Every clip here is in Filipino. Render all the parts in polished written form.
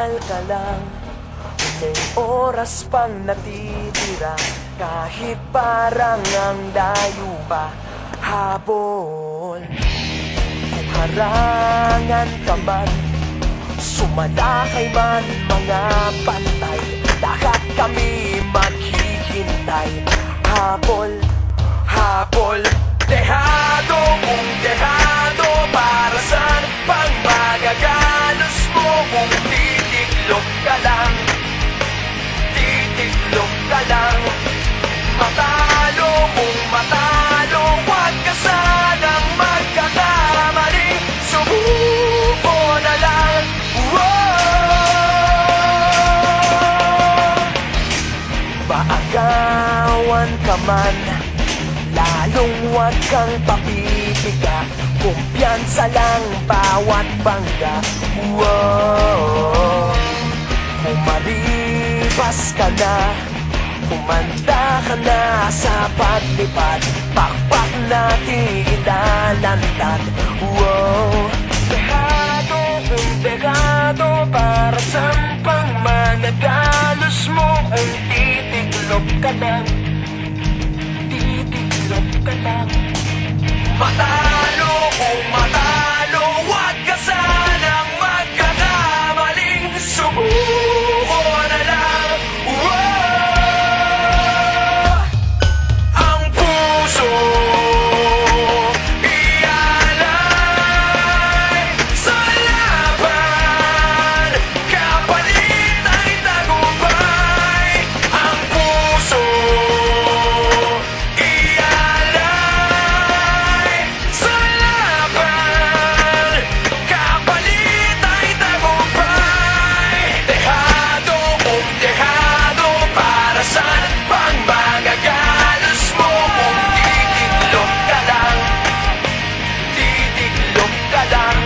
magdasal ka lang. May oras pang natitira, kahit parang ang layo pa. Habol, kung harangan ka man, sumalakay man mga pantay, lahat kami maghihintay. Habol, habol, dehado kung dehado, para saan pang magagalos mo kung titiklop ka lang, titiklop ka lang. Matalo kung matalo, huwag ka sanang magkakamali, subuko na lang. Maagawan ka man, lalong huwag kang papipiga, kumpiyansa lang bawat bangga. Kung maribas ka na, kumanda ka na sa paglipad, pakpak natin ilalantad. Dehado kung dehado, para saan pang magagalos mo kung titiklop ka lang, titiklop ka lang. Matalo kung matalo, huwag ka sanang magkakamaling, subuko na lang. Ang puso ialay sa laban, kapalit ay tagumpay. Ang puso ialay sa laban, kapalit ay tagumpay. Dehado kung dehado, para saan pang magagalos mo kung titiklop ka lang, titiklop ka lang.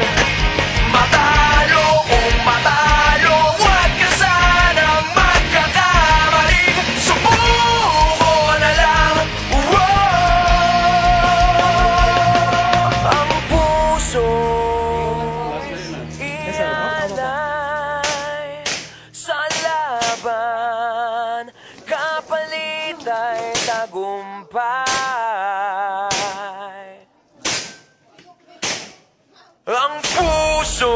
Matalo kung matalo, huwag ka sanang magkakamali, subuko na lang. Ang puso ialay sa laban, kapalit ay tagumpay. Ang puso